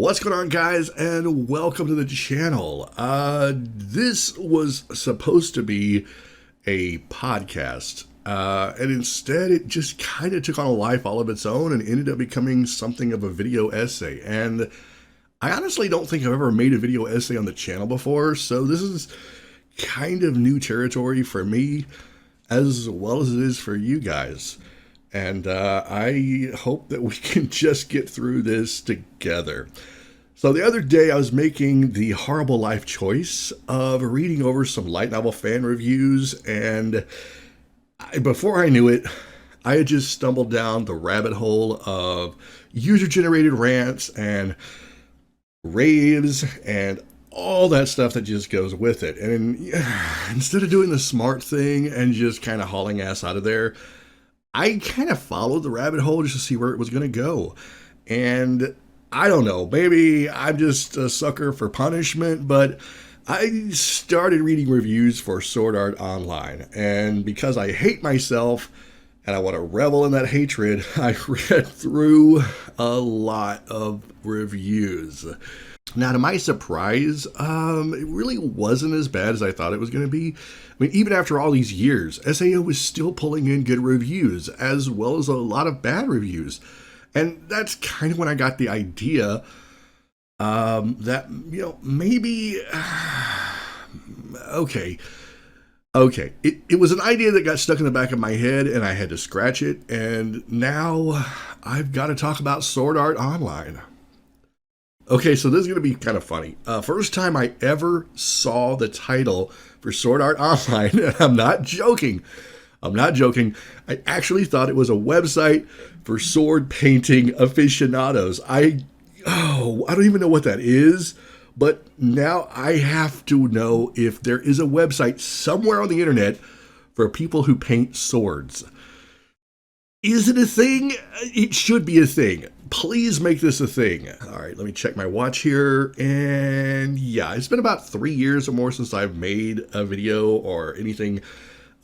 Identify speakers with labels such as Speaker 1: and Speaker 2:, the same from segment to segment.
Speaker 1: What's going on, guys, and welcome to the channel. This was supposed to be a podcast, and instead it just kind of took on a life all of its own and ended up becoming something of a video essay. And I honestly don't think I've ever made a video essay on the channel before, so this is kind of new territory for me as well as it is for you guys. And I hope that we can just get through this together. So the other day I was making the horrible life choice of reading over some light novel fan reviews, and before I knew it, I had just stumbled down the rabbit hole of user-generated rants and raves and all that stuff that just goes with it. And instead of doing the smart thing and just kind of hauling ass out of there, I kind of followed the rabbit hole just to see where it was going to go. And I don't know, maybe I'm just a sucker for punishment, but I started reading reviews for Sword Art Online. And because I hate myself and I want to revel in that hatred, I read through a lot of reviews. Now, to my surprise, it really wasn't as bad as I thought it was going to be. I mean, even after all these years, SAO was still pulling in good reviews, as well as a lot of bad reviews. And that's kind of when I got the idea that, maybe... Okay. It was an idea that got stuck in the back of my head, and I had to scratch it. And now I've got to talk about Sword Art Online. Okay, so this is going to be kind of funny. First time I ever saw the title for Sword Art Online, and I'm not joking. I actually thought it was a website for sword painting aficionados. I don't even know what that is, but now I have to know if there is a website somewhere on the internet for people who paint swords. Is it a thing? It should be a thing. Please make this a thing. All right, let me check my watch here. And yeah, it's been about 3 years or more since I've made a video or anything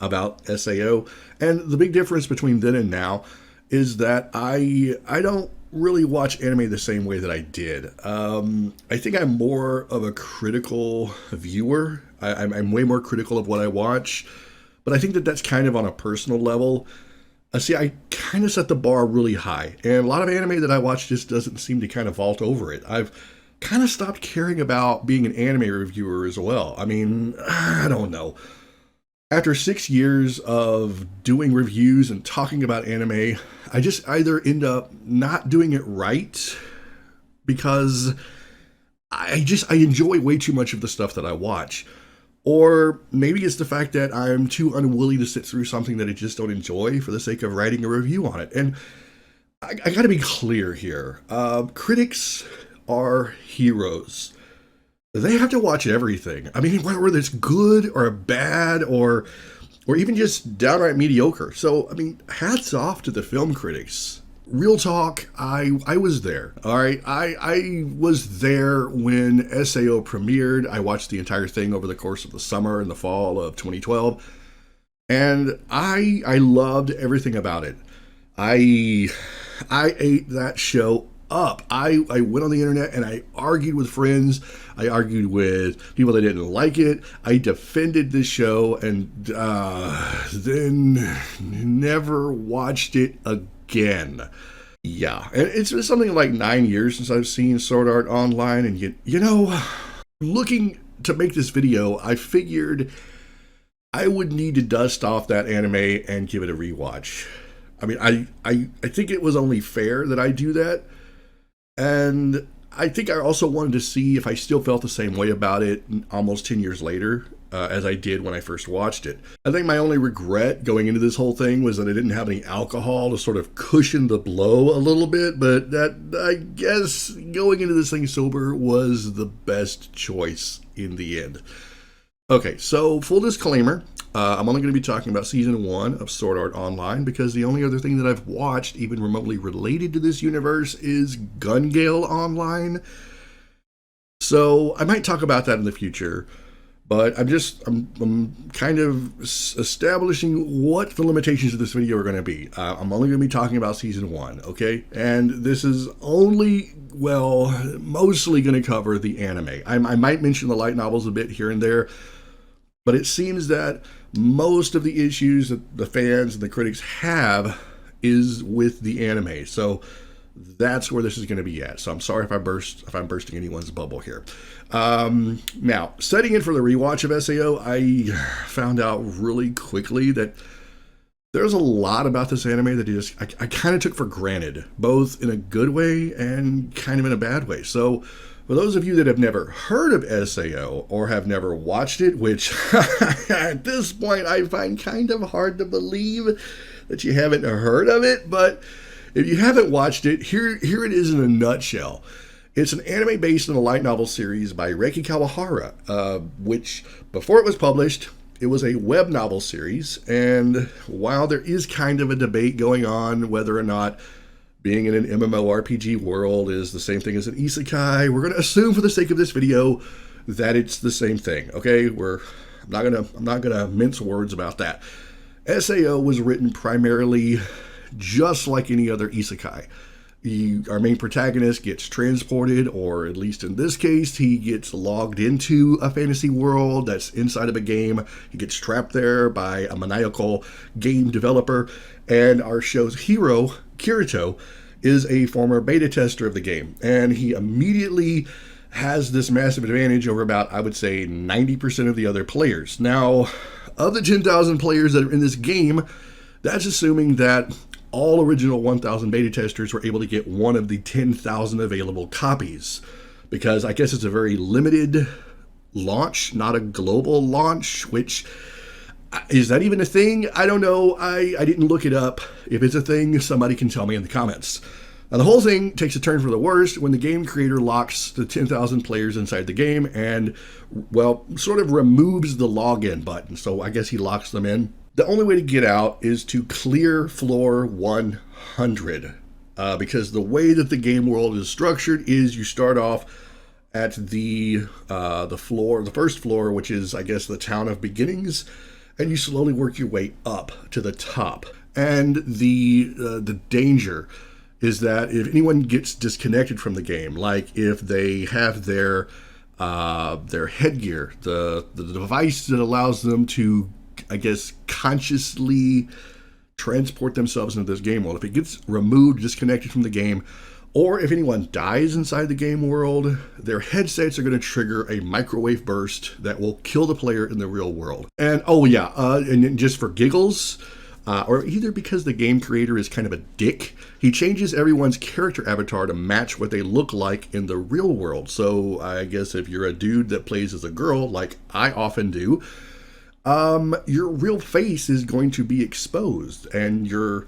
Speaker 1: about SAO. And the big difference between then and now is that I don't really watch anime the same way that I did. I think I'm more of a critical viewer. I'm way more critical of what I watch. But I think that that's kind of on a personal level. See, I kind of set the bar really high, and a lot of anime that I watch just doesn't seem to kind of vault over it. I've kind of stopped caring about being an anime reviewer as well. I mean, I don't know. After 6 years of doing reviews and talking about anime, I just either end up not doing it right because I enjoy way too much of the stuff that I watch. Or maybe it's the fact that I'm too unwilling to sit through something that I just don't enjoy for the sake of writing a review on it. And I got to be clear here. Critics are heroes. They have to watch everything. I mean, whether it's good or bad or even just downright mediocre. So, I mean, hats off to the film critics. Real talk, I was there, all right? I was there when SAO premiered. I watched the entire thing over the course of the summer and the fall of 2012, and I loved everything about it. I ate that show up. I went on the internet and I argued with friends. I argued with people that didn't like it. I defended the show and then never watched it again. Yeah, and it's been something like 9 years since I've seen Sword Art Online, and looking to make this video, I figured I would need to dust off that anime and give it a rewatch. I mean, I think it was only fair that I do that, and I think I also wanted to see if I still felt the same way about it almost 10 years later as I did when I first watched it. I think my only regret going into this whole thing was that I didn't have any alcohol to sort of cushion the blow a little bit, but that, I guess, going into this thing sober was the best choice in the end. Okay, so full disclaimer, I'm only going to be talking about Season 1 of Sword Art Online because the only other thing that I've watched, even remotely related to this universe, is Gun Gale Online. So I might talk about that in the future. But I'm kind of establishing what the limitations of this video are going to be. I'm only going to be talking about season 1, okay? And this is only, well, mostly going to cover the anime. I might mention the light novels a bit here and there, but it seems that most of the issues that the fans and the critics have is with the anime. So that's where this is going to be at. So I'm sorry if I'm bursting anyone's bubble here. Now, setting in for the rewatch of SAO, I found out really quickly that there's a lot about this anime that I kind of took for granted, both in a good way and kind of in a bad way. So for those of you that have never heard of SAO or have never watched it, which at this point I find kind of hard to believe that you haven't heard of it, but if you haven't watched it, here it is in a nutshell. It's an anime based on a light novel series by Reiki Kawahara, which, before it was published, it was a web novel series. And while there is kind of a debate going on whether or not being in an MMORPG world is the same thing as an isekai, we're going to assume for the sake of this video that it's the same thing. Okay, I'm not gonna mince words about that. SAO was written primarily just like any other isekai. Our main protagonist gets transported, or at least in this case, he gets logged into a fantasy world that's inside of a game. He gets trapped there by a maniacal game developer, and our show's hero, Kirito, is a former beta tester of the game, and he immediately has this massive advantage over about, I would say, 90% of the other players. Now, of the 10,000 players that are in this game, that's assuming that all original 1,000 beta testers were able to get one of the 10,000 available copies, because I guess it's a very limited launch, not a global launch, which, is that even a thing? I don't know. I didn't look it up. If it's a thing, somebody can tell me in the comments. Now, the whole thing takes a turn for the worst when the game creator locks the 10,000 players inside the game and, well, sort of removes the login button. So I guess he locks them in. The only way to get out is to clear floor 100, because the way that the game world is structured is you start off at the first floor, which is, I guess, the town of beginnings, and you slowly work your way up to the top. And the danger is that if anyone gets disconnected from the game, like if they have their headgear, the device that allows them to, I guess, consciously transport themselves into this game world, if it gets removed, disconnected from the game, or if anyone dies inside the game world, their headsets are going to trigger a microwave burst that will kill the player in the real world. And and just for giggles, or either because the game creator is kind of a dick, he changes everyone's character avatar to match what they look like in the real world. So I guess if you're a dude that plays as a girl, like I often do, your real face is going to be exposed, and your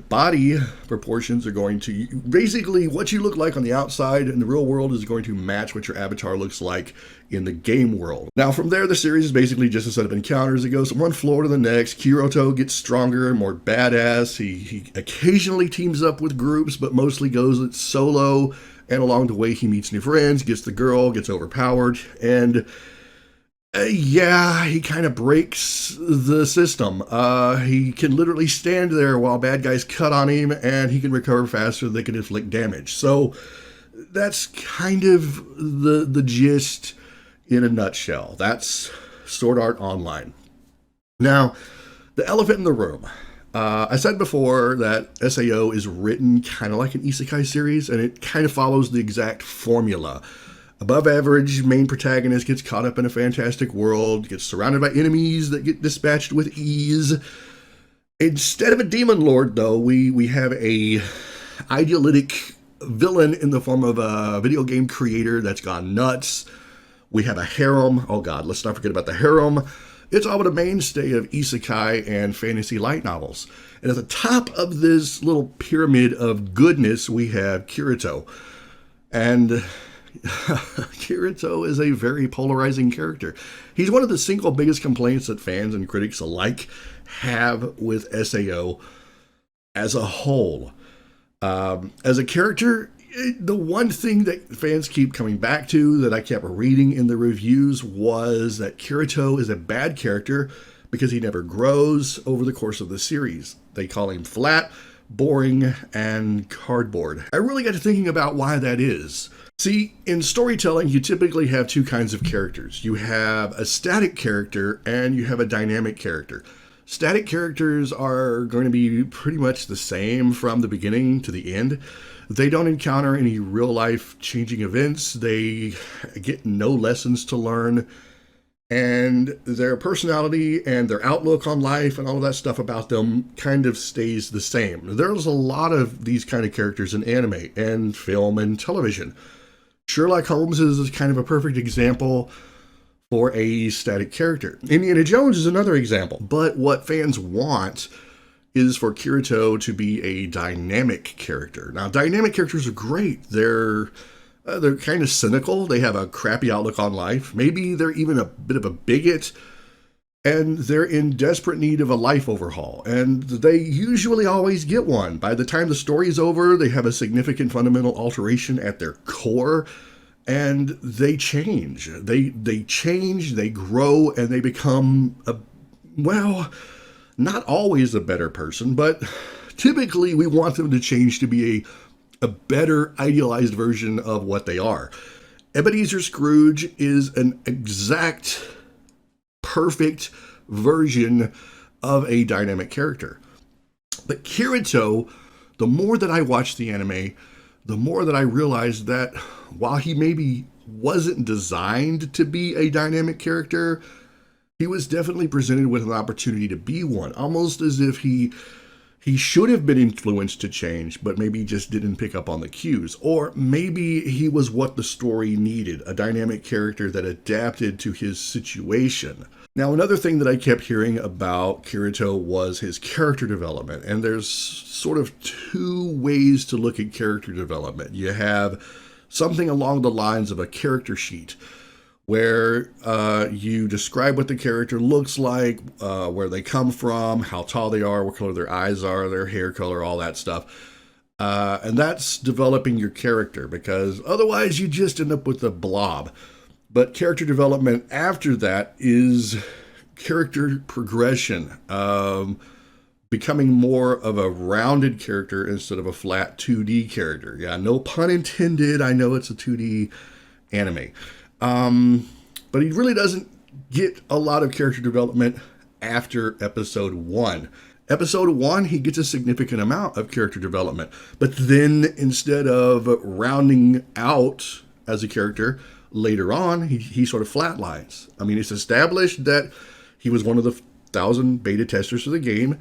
Speaker 1: body proportions are going to, basically what you look like on the outside in the real world is going to match what your avatar looks like in the game world. Now from there, the series is basically just a set of encounters. It goes from one floor to the next. Kirito gets stronger and more badass. He occasionally teams up with groups, but mostly goes solo, and along the way he meets new friends, gets the girl, gets overpowered, and he kind of breaks the system. He can literally stand there while bad guys cut on him, and he can recover faster than they can inflict damage. So that's kind of the gist in a nutshell. That's Sword Art Online. Now, the elephant in the room. I said before that SAO is written kind of like an isekai series, and it kind of follows the exact formula. Above average main protagonist gets caught up in a fantastic world, gets surrounded by enemies that get dispatched with ease. Instead of a demon lord, though, we have a idealistic villain in the form of a video game creator that's gone nuts. We have a harem. Oh god, let's not forget about the harem. It's all but a mainstay of isekai and fantasy light novels. And at the top of this little pyramid of goodness, we have Kirito. And Kirito is a very polarizing character. He's one of the single biggest complaints that fans and critics alike have with SAO as a whole. As a character, The one thing that fans keep coming back to that I kept reading in the reviews was that Kirito is a bad character because he never grows over the course of the series. They call him flat, boring, and cardboard. I really got to thinking about why that is. See, in storytelling, you typically have two kinds of characters. You have a static character and you have a dynamic character. Static characters are going to be pretty much the same from the beginning to the end. They don't encounter any real-life changing events. They get no lessons to learn. And their personality and their outlook on life and all of that stuff about them kind of stays the same. There's a lot of these kind of characters in anime and film and television. Sherlock Holmes is kind of a perfect example for a static character. Indiana Jones is another example. But what fans want is for Kirito to be a dynamic character. Now, dynamic characters are great. They're kind of cynical. They have a crappy outlook on life. Maybe they're even a bit of a bigot. And they're in desperate need of a life overhaul. And they usually always get one. By the time the story's over, they have a significant fundamental alteration at their core. And they change. They change, they grow, and they become not always a better person, but typically we want them to change to be a better idealized version of what they are. Ebenezer Scrooge is an exact, perfect version of a dynamic character. But Kirito, the more that I watched the anime, the more that I realized that while he maybe wasn't designed to be a dynamic character, he was definitely presented with an opportunity to be one, almost as if he should have been influenced to change, but maybe just didn't pick up on the cues. Or maybe he was what the story needed, a dynamic character that adapted to his situation. Now, another thing that I kept hearing about Kirito was his character development, and there's sort of two ways to look at character development. You have something along the lines of a character sheet, where you describe what the character looks like, where they come from, how tall they are, what color their eyes are, their hair color, all that stuff. And that's developing your character, because otherwise you just end up with a blob. But character development after that is character progression, becoming more of a rounded character instead of a flat 2D character. Yeah, no pun intended. I know it's a 2D anime. But he really doesn't get a lot of character development after episode 1. Episode 1, he gets a significant amount of character development. But then instead of rounding out as a character, later on, he sort of flatlines. I mean, it's established that he was one of the 1,000 beta testers for the game.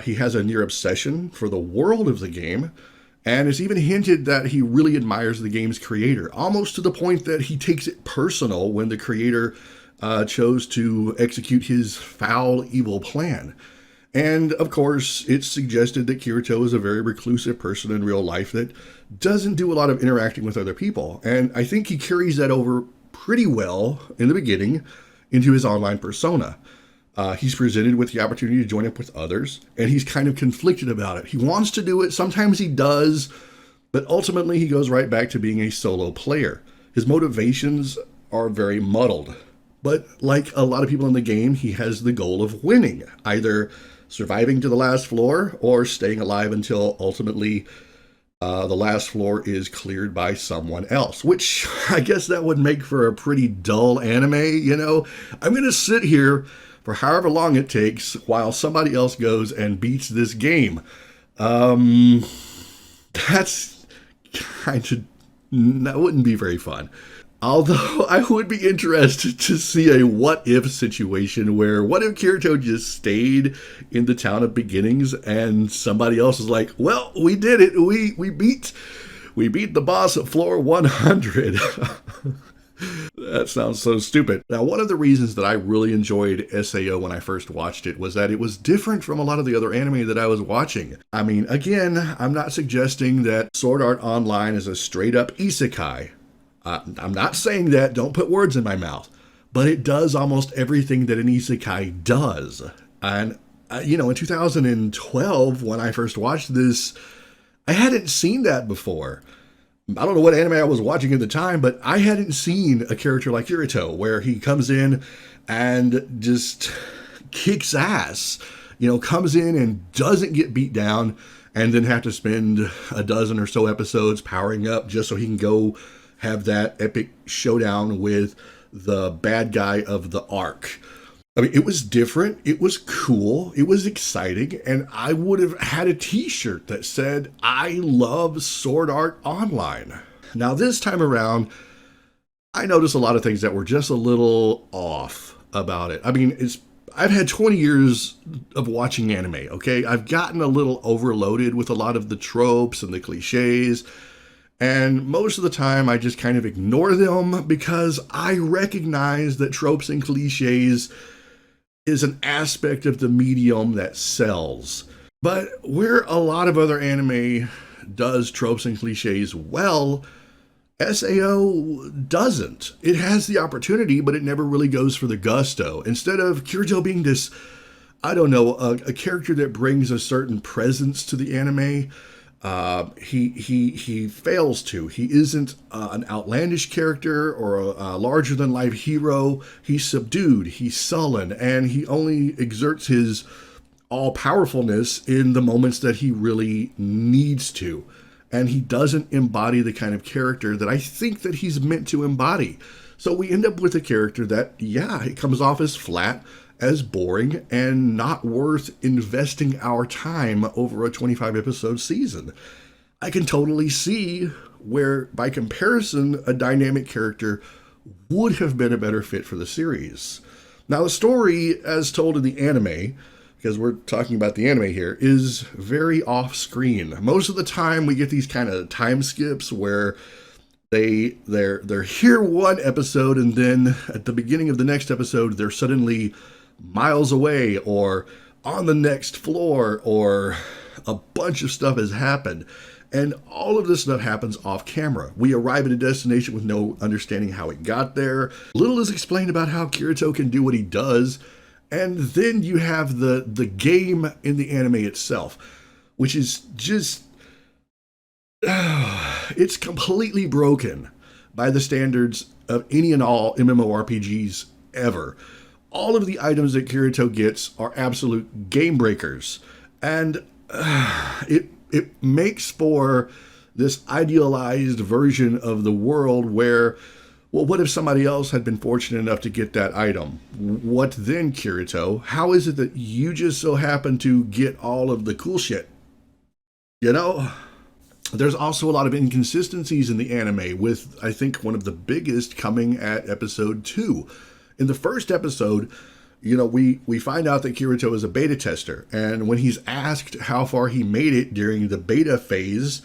Speaker 1: He has a near obsession for the world of the game. And it's even hinted that he really admires the game's creator, almost to the point that he takes it personal when the creator chose to execute his foul, evil plan. And, of course, it's suggested that Kirito is a very reclusive person in real life that doesn't do a lot of interacting with other people. And I think he carries that over pretty well in the beginning into his online persona. He's presented with the opportunity to join up with others, and he's kind of conflicted about it. He wants to do it, sometimes he does, but ultimately he goes right back to being a solo player. His motivations are very muddled, but like a lot of people in the game, he has the goal of winning, either surviving to the last floor or staying alive until ultimately the last floor is cleared by someone else, which I guess that would make for a pretty dull anime, you know? I'm going to sit here for however long it takes while somebody else goes and beats this game. That's kind of, that wouldn't be very fun. Although I would be interested to see a what-if situation where what if Kirito just stayed in the town of beginnings and somebody else is like, well, we did it. We beat the boss at floor 100. That sounds so stupid. Now, one of the reasons that I really enjoyed SAO when I first watched it was that it was different from a lot of the other anime that I was watching. I mean, again, I'm not suggesting that Sword Art Online is a straight-up isekai. I'm not saying that, don't put words in my mouth, but it does almost everything that an isekai does. And, in 2012, when I first watched this, I hadn't seen that before. I don't know what anime I was watching at the time, but I hadn't seen a character like Kirito where he comes in and just kicks ass, comes in and doesn't get beat down and then have to spend a dozen or so episodes powering up just so he can go have that epic showdown with the bad guy of the arc. I mean, it was different, it was cool, it was exciting, and I would have had a t-shirt that said, "I love Sword Art Online." Now, this time around, I noticed a lot of things that were just a little off about it. I mean, I've had 20 years of watching anime, okay? I've gotten a little overloaded with a lot of the tropes and the cliches, and most of the time I just kind of ignore them because I recognize that tropes and cliches is an aspect of the medium that sells. But where a lot of other anime does tropes and cliches well, SAO doesn't. It has the opportunity, but it never really goes for the gusto. Instead of Kirito being this, I don't know, a character that brings a certain presence to the anime, he fails to. He isn't an outlandish character or a larger than life hero. He's subdued, he's sullen, and he only exerts his all powerfulness in the moments that he really needs to. And he doesn't embody the kind of character that I think that he's meant to embody. So we end up with a character that, it comes off as flat, as boring, and not worth investing our time over a 25 episode season. I can totally see where, by comparison, a dynamic character would have been a better fit for the series. Now, the story, as told in the anime, because we're talking about the anime here, is very off-screen. Most of the time, we get these kind of time skips where they're here one episode, and then at the beginning of the next episode, they're suddenly miles away or on the next floor, or a bunch of stuff has happened. And all of this stuff happens off camera. We arrive at a destination with no understanding how it got there. Little is explained about how Kirito can do what he does. And then you have the game in the anime itself, which is just, it's completely broken by the standards of any and all MMORPGs ever. All of the items that Kirito gets are absolute game breakers. And it makes for this idealized version of the world where, well, what if somebody else had been fortunate enough to get that item? What then, Kirito? How is it that you just so happen to get all of the cool shit? There's also a lot of inconsistencies in the anime, with, I think, one of the biggest coming at episode 2. In the first episode, we find out that Kirito is a beta tester, and when he's asked how far he made it during the beta phase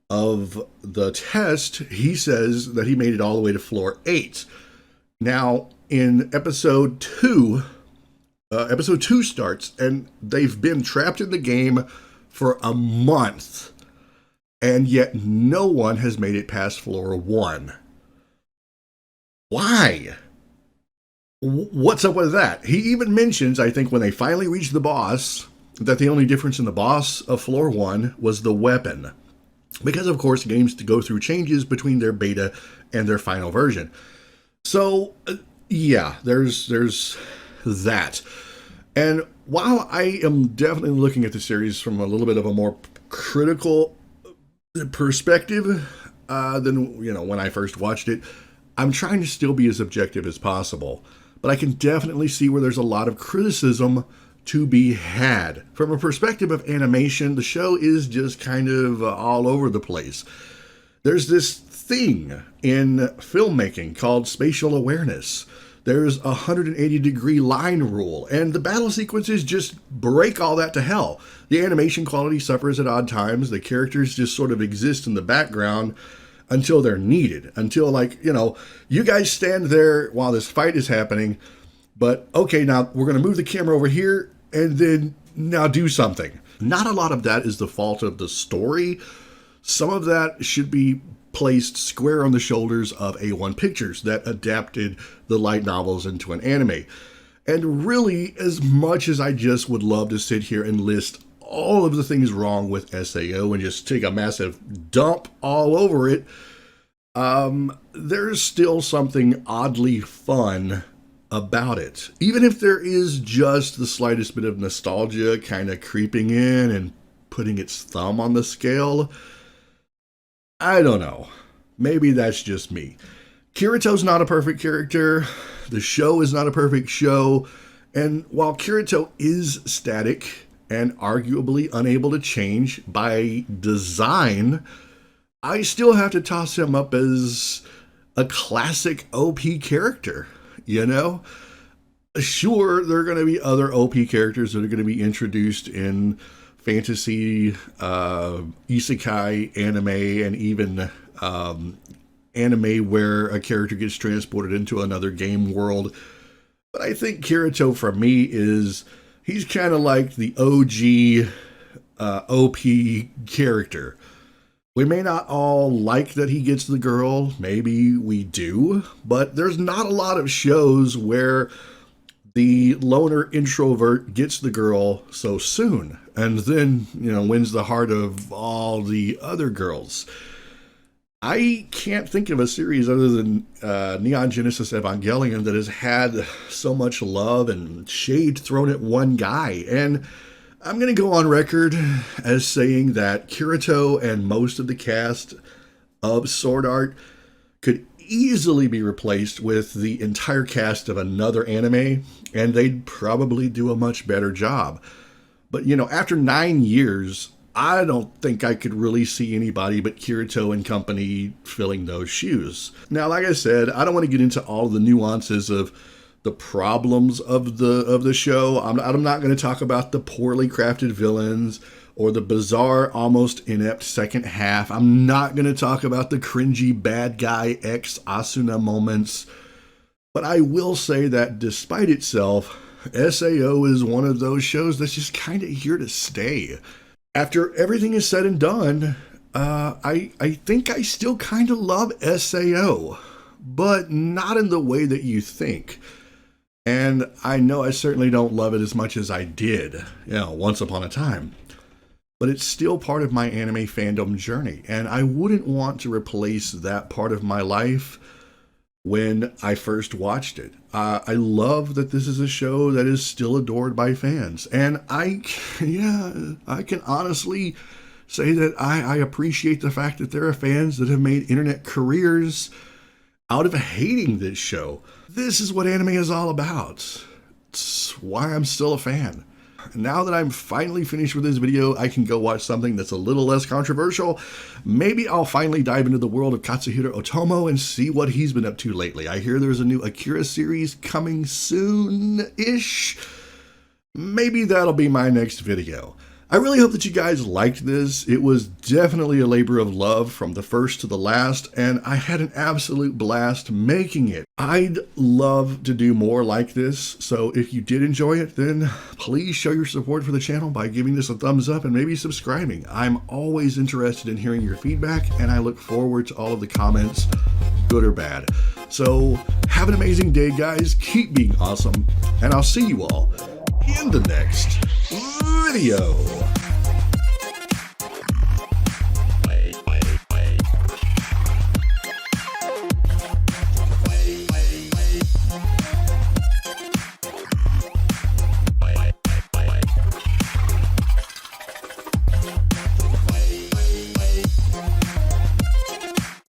Speaker 1: of the test, he says that he made it all the way to floor 8. Now, in episode 2 starts, and they've been trapped in the game for a month, and yet no one has made it past floor 1. Why? What's up with that? He even mentions, I think, when they finally reach the boss, that the only difference in the boss of floor 1 was the weapon. Because, of course, games go through changes between their beta and their final version. So, there's that. And while I am definitely looking at the series from a little bit of a more critical perspective than, when I first watched it, I'm trying to still be as objective as possible. But I can definitely see where there's a lot of criticism to be had. From a perspective of animation, the show is just kind of all over the place. There's this thing in filmmaking called spatial awareness. There's a 180-degree line rule, and the battle sequences just break all that to hell. The animation quality suffers at odd times. The characters just sort of exist in the background until they're needed. Until, you guys stand there while this fight is happening, but okay, now we're going to move the camera over here, and then now do something. Not a lot of that is the fault of the story. Some of that should be placed square on the shoulders of A1 Pictures that adapted the light novels into an anime. And really, as much as I just would love to sit here and list all of the things wrong with SAO and just take a massive dump all over it, there's still something oddly fun about it. Even if there is just the slightest bit of nostalgia kind of creeping in and putting its thumb on the scale, I don't know. Maybe that's just me. Kirito's not a perfect character. The show is not a perfect show. And while Kirito is static and arguably unable to change by design, I still have to toss him up as a classic OP character, you know? Sure, there are going to be other OP characters that are going to be introduced in fantasy, isekai, anime, and even anime where a character gets transported into another game world. But I think Kirito, for me, he's kind of like the OG OP character. We may not all like that he gets the girl, maybe we do, but there's not a lot of shows where the loner introvert gets the girl so soon and then, wins the heart of all the other girls. I can't think of a series other than Neon Genesis Evangelion that has had so much love and shade thrown at one guy. And I'm going to go on record as saying that Kirito and most of the cast of Sword Art could easily be replaced with the entire cast of another anime, and they'd probably do a much better job. But, after 9 years, I don't think I could really see anybody but Kirito and company filling those shoes. Now, like I said, I don't want to get into all the nuances of the problems of the show. I'm not going to talk about the poorly crafted villains or the bizarre, almost inept second half. I'm not going to talk about the cringy bad guy ex Asuna moments. But I will say that despite itself, SAO is one of those shows that's just kind of here to stay. After everything is said and done, I think I still kind of love SAO, but not in the way that you think. And I know I certainly don't love it as much as I did, once upon a time. But it's still part of my anime fandom journey, and I wouldn't want to replace that part of my life when I first watched it. I love that this is a show that is still adored by fans, and I can honestly say that I appreciate the fact that there are fans that have made internet careers out of hating this show. This is what anime is all about. It's why I'm still a fan. Now that I'm finally finished with this video, I can go watch something that's a little less controversial. Maybe I'll finally dive into the world of Katsuhiro Otomo and see what he's been up to lately. I hear there's a new Akira series coming soon-ish. Maybe that'll be my next video. I really hope that you guys liked this. It was definitely a labor of love from the first to the last, and I had an absolute blast making it. I'd love to do more like this, so if you did enjoy it, then please show your support for the channel by giving this a thumbs up and maybe subscribing. I'm always interested in hearing your feedback, and I look forward to all of the comments, good or bad. So have an amazing day, guys. Keep being awesome, and I'll see you all in the next video.